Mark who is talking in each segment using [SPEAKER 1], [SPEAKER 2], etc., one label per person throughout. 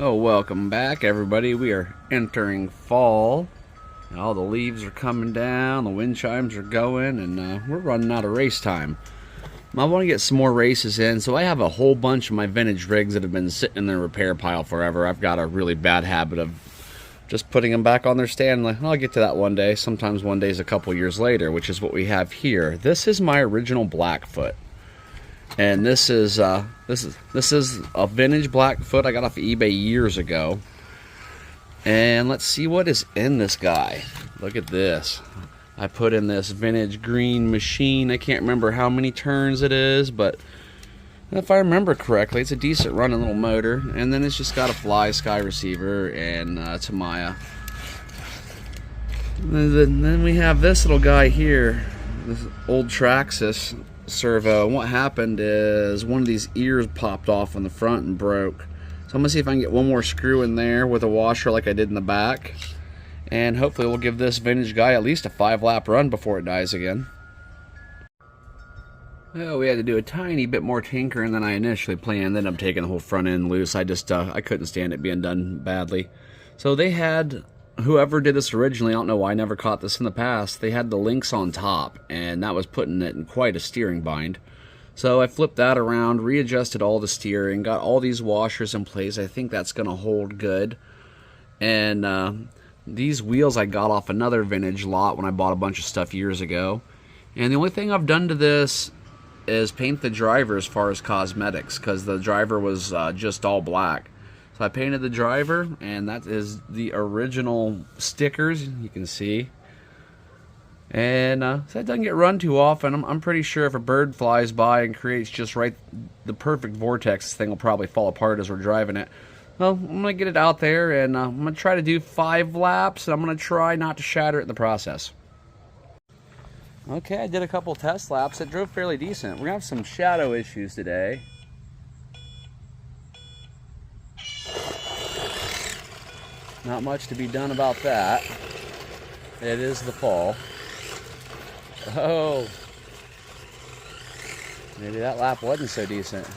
[SPEAKER 1] Oh, welcome back, everybody. We are entering fall. All the leaves are coming down, the wind chimes are going, and we're running out of race time. I want to get some more races in, so I have a whole bunch of my vintage rigs that have been sitting in the repair pile forever. I've got a really bad habit of just putting them back on their stand. Like, I'll get to that one day. Sometimes one day is a couple years later, which is what we have here. This is my original Blackfoot. And this is a vintage Blackfoot I got off of eBay years ago. And let's see what is in this guy. Look at this. I put in this vintage green machine. I can't remember how many turns it is, but if I remember correctly, it's a decent running little motor. And then it's just got a fly sky receiver and Tamiya. And then we have this little guy here, this old Traxxas servo. And what happened is one of these ears popped off on the front and broke. So I'm gonna see if I can get one more screw in there with a washer like I did in the back, and hopefully we'll give this vintage guy at least a 5-lap run before it dies again. Well, we had to do a tiny bit more tinkering than I initially planned. Ended up taking the whole front end loose. I couldn't stand it being done badly. So they had, whoever did this originally, I don't know why I never caught this in the past, they had the links on top, and that was putting it in quite a steering bind. So I flipped that around, readjusted all the steering, got all these washers in place. I think that's going to hold good. And these wheels I got off another vintage lot when I bought a bunch of stuff years ago. And the only thing I've done to this is paint the driver as far as cosmetics, because the driver was just all black. So I painted the driver, and that is the original stickers, you can see. And so that doesn't get run too often. I'm pretty sure if a bird flies by and creates just right the perfect vortex, this thing will probably fall apart as we're driving it. Well, I'm going to get it out there, and I'm going to try to do 5 laps, and I'm going to try not to shatter it in the process. Okay, I did a couple test laps. It drove fairly decent. We're going to have some shadow issues today. Not much to be done about that. It is the fall. Oh, maybe that lap wasn't so decent.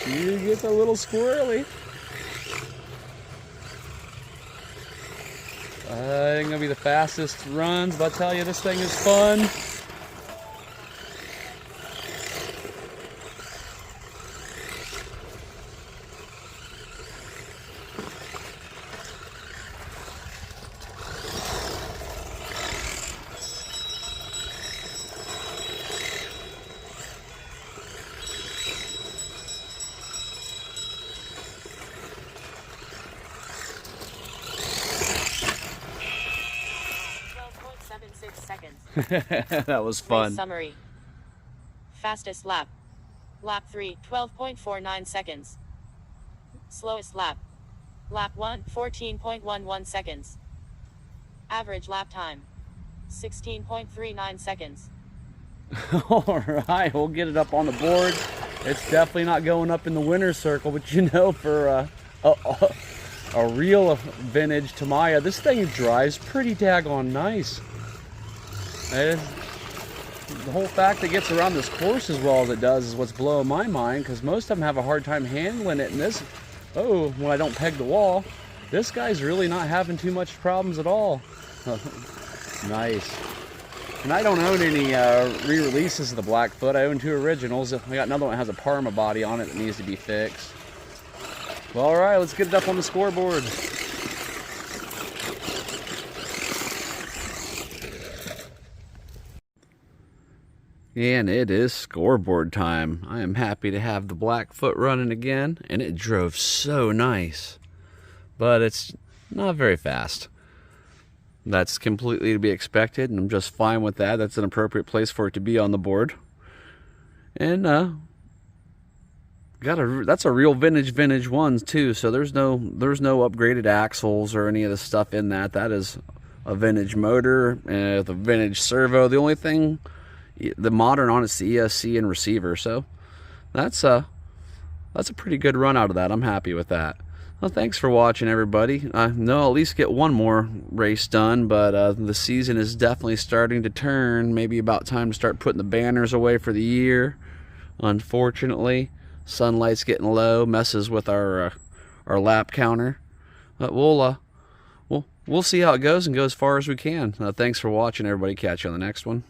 [SPEAKER 1] You get a little squirrely. Ain't gonna be the fastest runs, but I tell you, this thing is fun. That was fun.
[SPEAKER 2] Race summary. Fastest lap. Lap 3, 12.49 seconds. Slowest lap. Lap 1, 14.11 seconds. Average lap time. 16.39 seconds.
[SPEAKER 1] Alright, we'll get it up on the board. It's definitely not going up in the winner's circle, but you know, for a real vintage Tamiya, this thing drives pretty daggone nice. The whole fact that it gets around this course as well as it does is what's blowing my mind, because most of them have a hard time handling it. And this, when I don't peg the wall, this guy's really not having too much problems at all. Nice. And I don't own any re-releases of the Blackfoot. I own 2 originals. I got another one that has a Parma body on it that needs to be fixed. Well, all right, let's get it up on the scoreboard. And it is scoreboard time. I am happy to have the Blackfoot running again, and it drove so nice. But it's not very fast. That's completely to be expected, and I'm just fine with that. That's an appropriate place for it to be on the board. And that's a real vintage one too. So there's no upgraded axles or any of the stuff in that. That is a vintage motor with a vintage servo. The only thing the modern on it's the ESC and receiver. So that's That's a pretty good run out of that. I'm happy with that. Well, thanks for watching, everybody. I know I'll at least get one more race done, but the season is definitely starting to turn. Maybe about time to start putting the banners away for the year. Unfortunately, sunlight's getting low, messes with our lap counter. But we'll see how it goes and go as far as we can. Thanks for watching, everybody. Catch you on the next one.